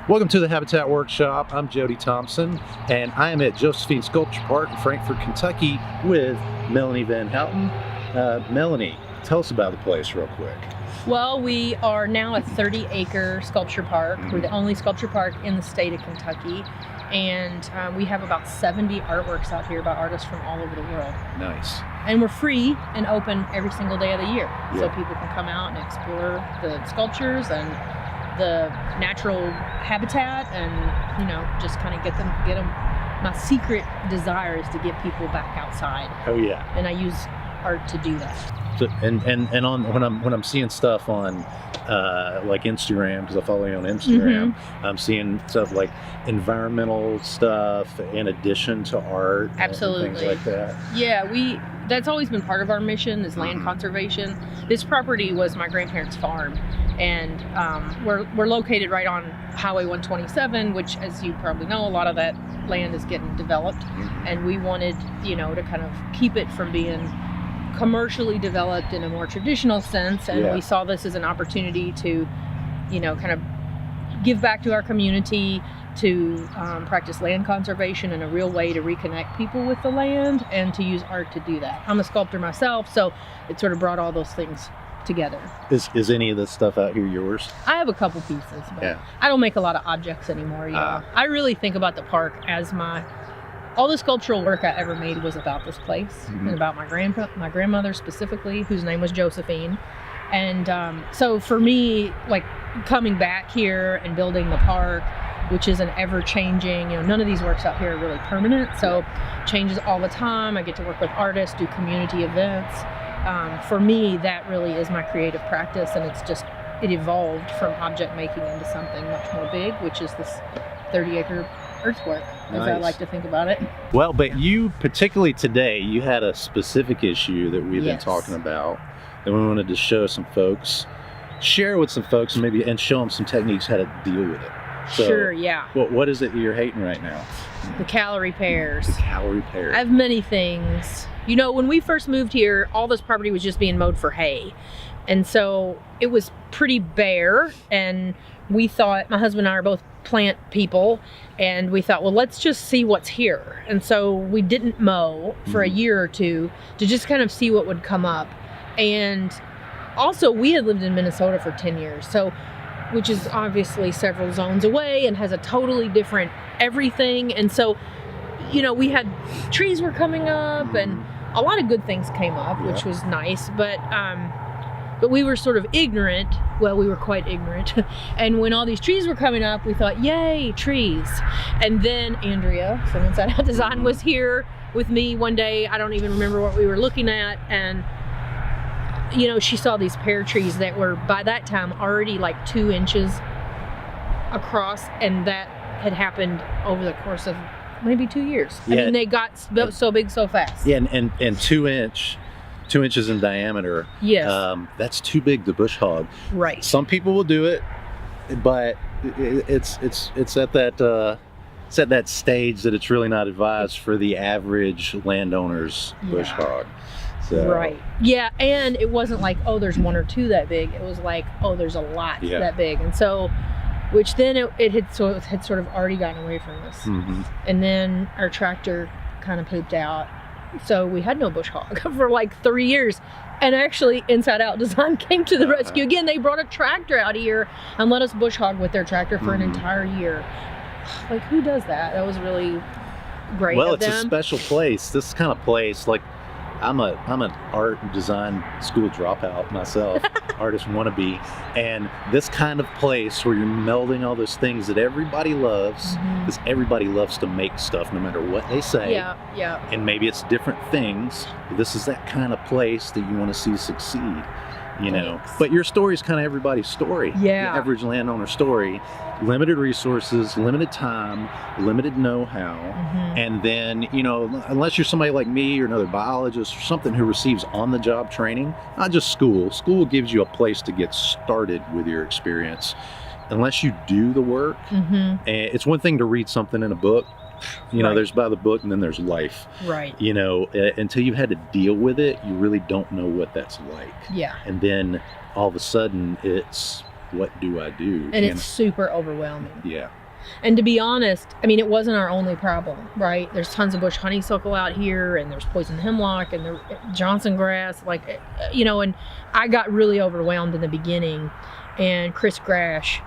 Welcome to the Habitat Workshop. I'm Jody Thompson, and I am at Josephine Sculpture Park in Frankfort, Kentucky with Melanie Van Houten. Melanie, tell us about the place real quick. Well, we are now a 30-acre sculpture park. We're the only sculpture park in the state of Kentucky, and we have about 70 artworks out here by artists from all over the world. Nice. And we're free and open every single day of the year, so Yeah. people can come out and explore the sculptures and the natural habitat, and just kind of get them. My secret desire is to get people back outside, Oh yeah. and I use art to do that. So, and on when I'm seeing stuff on like Instagram, because I follow you on Instagram, I'm seeing stuff like environmental stuff in addition to art. Absolutely. And things like that. Yeah, that's always been part of our mission, is land conservation. This property was my grandparents' farm, and we're located right on Highway 127, which, as you probably know, a lot of that land is getting developed, and we wanted, to kind of keep it from being commercially developed in a more traditional sense, and we saw this as an opportunity to, kind of give back to our community, to practice land conservation in a real way, to reconnect people with the land, and to use art to do that. I'm a sculptor myself, so it sort of brought all those things together. Is any of this stuff out here yours? I have a couple pieces, but I don't make a lot of objects anymore. I really think about the park as all the sculptural work I ever made was about this place, and about my grandmother specifically, whose name was Josephine. And so for me, like coming back here and building the park, which is an ever-changing, none of these works out here are really permanent, so changes all the time. I get to work with artists, do community events. For me, that really is my creative practice, and it evolved from object making into something much more big, which is this 30-acre earthwork, as I like to think about it. Well, but you, particularly today, you had a specific issue that we've been talking about that we wanted to share with some folks, and show them some techniques how to deal with it. So, sure, yeah. What is it you're hating right now? The calorie pears. The calorie pears. I have many things. When we first moved here, all this property was just being mowed for hay. And so it was pretty bare, and we thought, my husband and I are both plant people, and we thought, well, let's just see what's here. And so we didn't mow for a year or two to just kind of see what would come up. And also, we had lived in Minnesota for 10 years, which is obviously several zones away and has a totally different everything. And so, we had trees were coming up, and a lot of good things came up, which was nice. But we were sort of ignorant. Well, we were quite ignorant. And when all these trees were coming up, we thought, yay, trees. And then Andrea from Inside Out Design was here with me one day. I don't even remember what we were looking at. And she saw these pear trees that were, by that time, already like 2 inches across, and that had happened over the course of maybe 2 years. I mean, they got so big so fast. Yeah, and 2 inches in diameter. Yes. That's too big to bush hog. Right. Some people will do it, but it's at that stage that it's really not advised for the average landowner's bush hog. So. Right. Yeah, and it wasn't like, oh, there's 1 or 2 that big. It was like, oh, there's a lot that big. And so, which then it had sort of already gotten away from us. And then our tractor kind of pooped out. So we had no bush hog for like 3 years. And actually, Inside Out Design came to the rescue again. They brought a tractor out here and let us bush hog with their tractor for an entire year. Like, who does that? That was really great of them. It's a special place. This kind of place, like, I'm an art and design school dropout myself, artist wannabe, and this kind of place where you're melding all those things that everybody loves, because everybody loves to make stuff no matter what they say. Yeah. And maybe it's different things, but this is that kind of place that you want to see succeed. But your story is kind of everybody's story. The average landowner story. Limited resources, limited time, limited know-how, and then unless you're somebody like me or another biologist or something who receives on-the-job training, not just school gives you a place to get started with your experience. Unless you do the work, and it's one thing to read something in a book. There's by the book, and then there's life. Right. Until you've had to deal with it, you really don't know what that's like. Yeah. And then all of a sudden, it's what do I do? And it's super overwhelming. Yeah. And to be honest, I mean, it wasn't our only problem, right? There's tons of bush honeysuckle out here, and there's poison hemlock, and the Johnson grass, like, you know, and I got really overwhelmed in the beginning. And Chris Grash,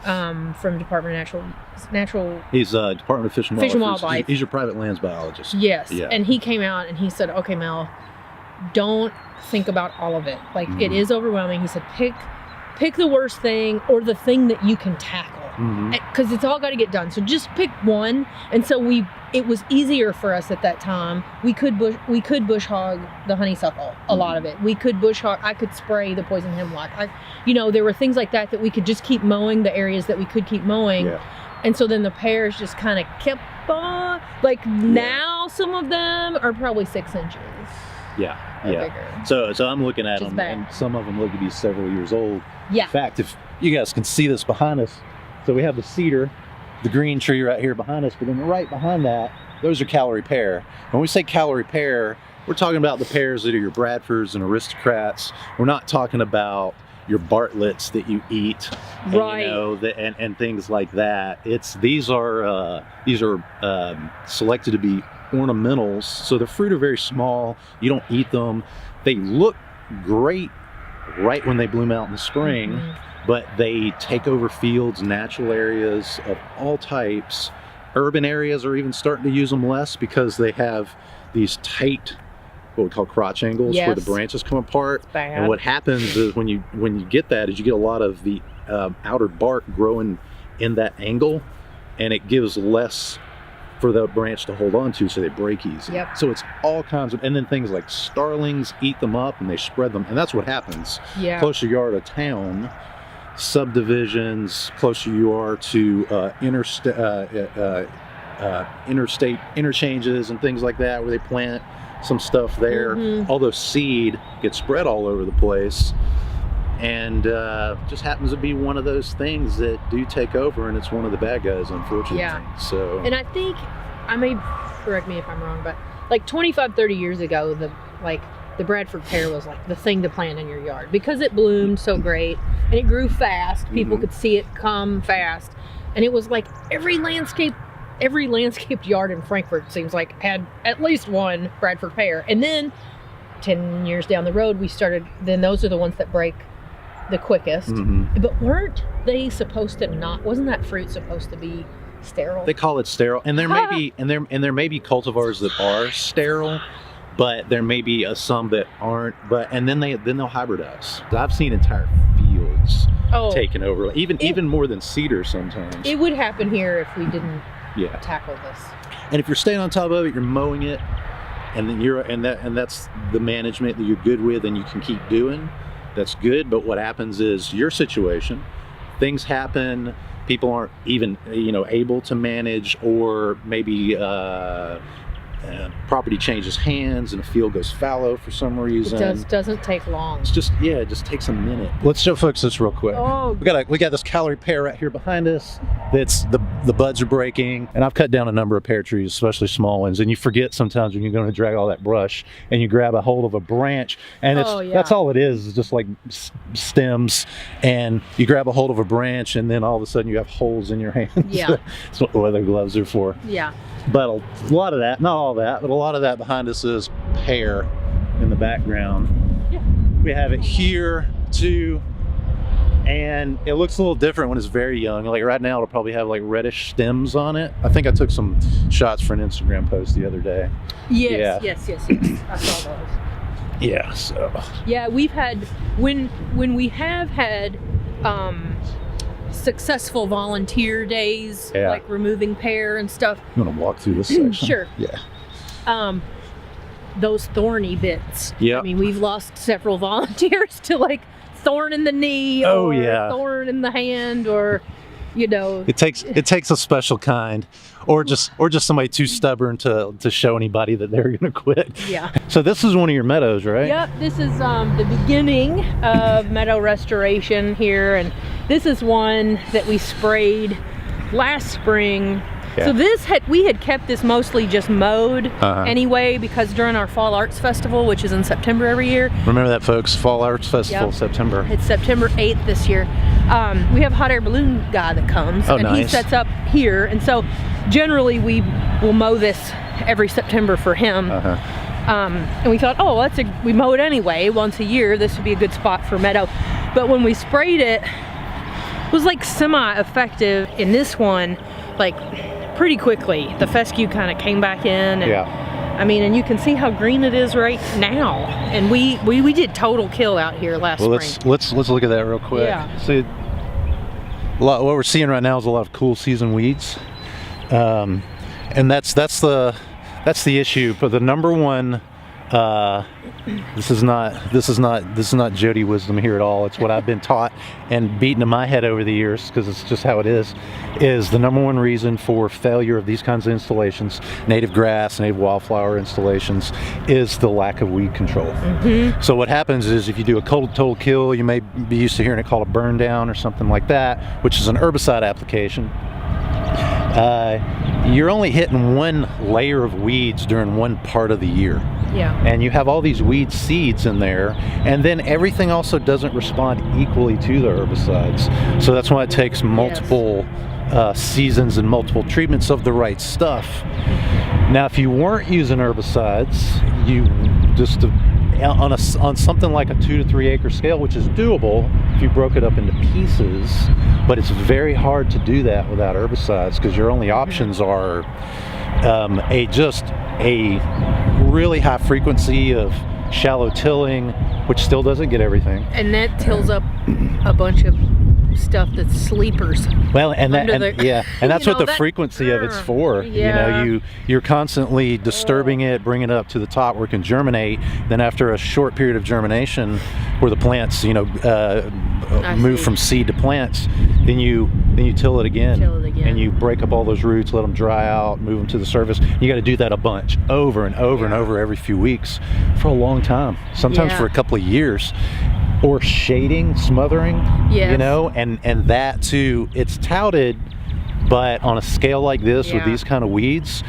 from Department of Natural... He's Department of Fish and Wildlife. He's your private lands biologist. Yes. Yeah. And he came out and he said, okay, Mel, don't think about all of it. Like, it is overwhelming. He said, pick the worst thing or the thing that you can tackle. Because it's all got to get done. So just pick one. And so it was easier for us at that time. We could bush hog the honeysuckle, a lot of it. We could bush hog. I could spray the poison hemlock. You know, there were things like that we could just keep mowing the areas that we could keep mowing. Yeah. And so then the pears just kind of kept on. Like now, some of them are probably 6 inches. Yeah. Bigger. So I'm looking at them, and some of them look to be several years old. Yeah. In fact, if you guys can see this behind us, so we have the cedar, the green tree right here behind us, but then right behind that, those are calorie pear. When we say calorie pear, we're talking about the pears that are your Bradfords and Aristocrats. We're not talking about your Bartletts that you eat, right? You know, and things like that. These are selected to be ornamentals, so the fruit are very small. You don't eat them. They look great right when they bloom out in the spring. But they take over fields, natural areas of all types. Urban areas are even starting to use them less because they have these tight, what we call crotch angles, where the branches come apart. And what happens is when you get that, is you get a lot of the outer bark growing in that angle, and it gives less for the branch to hold on to, so they break easy. Yep. So it's all kinds of, and then things like starlings eat them up and they spread them, and that's what happens. Yeah. Closer you are to town, subdivisions, closer you are to interstate interchanges and things like that, where they plant some stuff there. All those seed get spread all over the place, and just happens to be one of those things that do take over, and it's one of the bad guys, unfortunately. Yeah. So, and I think, I may, correct me if I'm wrong, but like 25, 30 years ago, the Bradford pear was like the thing to plant in your yard because it bloomed so great and it grew fast. People could see it come fast, and it was like every landscaped yard in Frankfort seems like had at least one Bradford pear. And then 10 years down the road, then those are the ones that break the quickest. But weren't they supposed to not? Wasn't that fruit supposed to be sterile? They call it sterile, and there may be there may be cultivars that are sterile. But there may be some that aren't. And then they'll hybridize. I've seen entire fields taken over, even more than cedar sometimes. It would happen here if we didn't tackle this. And if you're staying on top of it, you're mowing it, and then that's the management that you're good with, and you can keep doing. That's good. But what happens is your situation, things happen. People aren't even able to manage, or maybe. Property changes hands and a field goes fallow for some reason. It doesn't take long. It's just, it just takes a minute. Let's show folks this real quick. We got this calorie pear right here behind us. That's the buds are breaking, and I've cut down a number of pear trees, especially small ones, and you forget sometimes when you're going to drag all that brush and you grab a hold of a branch, and that's all it is just like stems, and you grab a hold of a branch, and then all of a sudden you have holes in your hands. Yeah. That's what the leather gloves are for. Yeah. But a lot of that, not all that, but a lot of that behind us is pear in the background. Yeah. We have it here too, and it looks a little different when it's very young. Like right now, it'll probably have like reddish stems on it. I think I took some shots for an Instagram post the other day. Yes. I saw those. Yeah, so. Yeah, we've had, when we have had successful volunteer days, like removing pear and stuff. You want to walk through this section? Sure. Yeah. Those thorny bits. Yeah. I mean, we've lost several volunteers to like thorn in the knee, or thorn in the hand, or it takes a special kind, or just somebody too stubborn to show anybody that they're going to quit. Yeah. So this is one of your meadows, right? Yep. This is the beginning of meadow restoration here, and this is one that we sprayed last spring. Yeah. So we had kept this mostly just mowed anyway, because during our Fall Arts Festival, which is in September every year. Remember that, folks, Fall Arts Festival, September. It's September 8th this year. we have a hot air balloon guy that comes, and nice. he sets up here. And so generally we will mow this every September for him. And we thought, oh, we mow it anyway once a year. This would be a good spot for meadow. But when we sprayed it, it was like semi-effective. In this one, like pretty quickly, the fescue kind of came back in. And, I mean, and you can see how green it is right now. And we did total kill out here last spring. Let's look at that real quick. Yeah. See, what we're seeing right now is a lot of cool season weeds, and that's the issue. But the number one, this is not Jody wisdom here at all. It's what I've been taught and beaten in my head over the years, because it's just how it is the number one reason for failure of these kinds of installations, native grass, native wildflower installations, is the lack of weed control. So what happens is, if you do a total kill, you may be used to hearing it called a burn down or something like that, which is an herbicide application. You're only hitting one layer of weeds during one part of the year. And you have all these weed seeds in there, and then everything also doesn't respond equally to the herbicides. So that's why it takes multiple seasons and multiple treatments of the right stuff. Now, if you weren't using herbicides, you just on something like a 2 to 3 acre scale, which is doable if you broke it up into pieces, but it's very hard to do that without herbicides, because your only options are a really high frequency of shallow tilling, which still doesn't get everything, and that tills up a bunch of stuff that's sleepers. Well, and that's what the frequency of it's for. You're constantly disturbing it, bringing it up to the top where it can germinate. Then after a short period of germination, where the plants move from seed to plants, then you till it again, and you break up all those roots, let them dry out, move them to the surface. You got to do that a bunch, over and over and over, every few weeks, for a long time, sometimes for a couple of years. Or shading, smothering, and that too, it's touted, but on a scale like this, with these kind of weeds,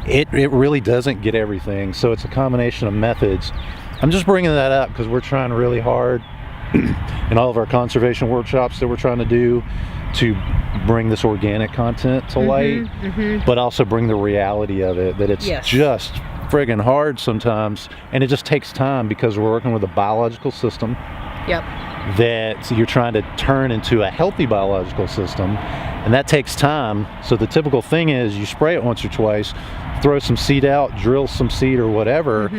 it really doesn't get everything. So it's a combination of methods. I'm just bringing that up because we're trying really hard in all of our conservation workshops that we're trying to do to bring this organic content to light, but also bring the reality of it, that it's just friggin' hard sometimes, and it just takes time, because we're working with a biological system that you're trying to turn into a healthy biological system, and that takes time. So the typical thing is, you spray it once or twice, throw some seed out, drill some seed or whatever,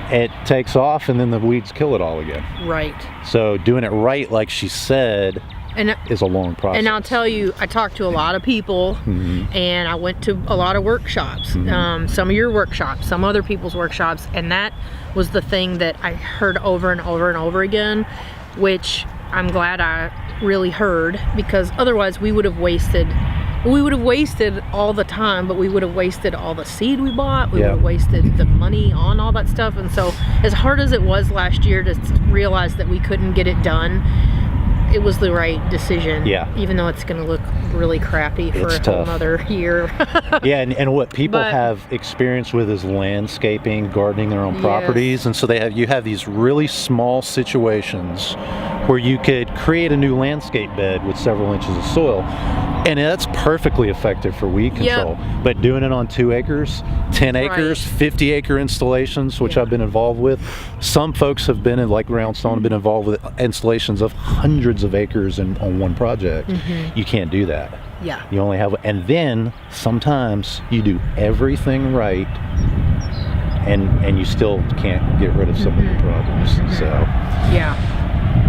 it takes off, and then the weeds kill it all again. So doing it right, like she said, is a long process. And I'll tell you, I talked to a lot of people, and I went to a lot of workshops, some of your workshops, some other people's workshops, and that was the thing that I heard over and over and over again, which I'm glad I really heard, because otherwise we would have wasted all the time, but we would have wasted all the seed we bought, we would have wasted the money on all that stuff. And so as hard as it was last year to realize that we couldn't get it done, it was the right decision. Even though it's going to look really crappy for another year. And what people have experience with is landscaping, gardening their own properties, and so you have these really small situations where you could create a new landscape bed with several inches of soil, and that's perfectly effective for weed control. But doing it on 2 acres, 10 acres, 50 acre installations, which I've been involved with. Some folks have been, like Roundstone, have been involved with installations of hundreds of acres on one project. You can't do that. You only have, and then sometimes you do everything right, and you still can't get rid of some of the problems. So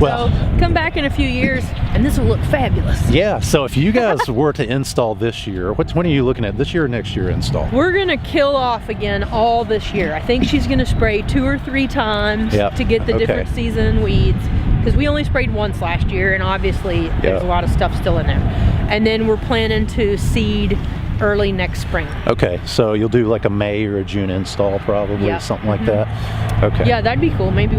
well, so come back in a few years and this will look fabulous. So if you guys were to install this year, when are you looking at, this year or next year install? We're gonna kill off again all this year. I think she's gonna spray 2 or 3 times to get the different season weeds, because we only sprayed once last year, and obviously there's a lot of stuff still in there. And then we're planning to seed early next spring. So you'll do like a May or a June install, probably, something like that. That'd be cool. Maybe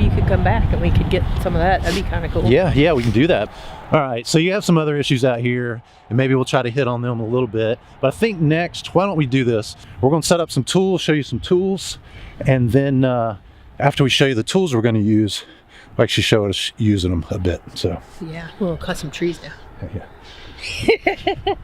you could come back and we could get some of that. That'd be kind of cool. Yeah, we can do that. All right, so you have some other issues out here, and maybe we'll try to hit on them a little bit. But I think next, why don't we do this? We're going to set up some tools, show you some tools, and then after we show you the tools we're going to use, Like she showed us using them a bit. So yeah, we'll cut some trees down. yeah.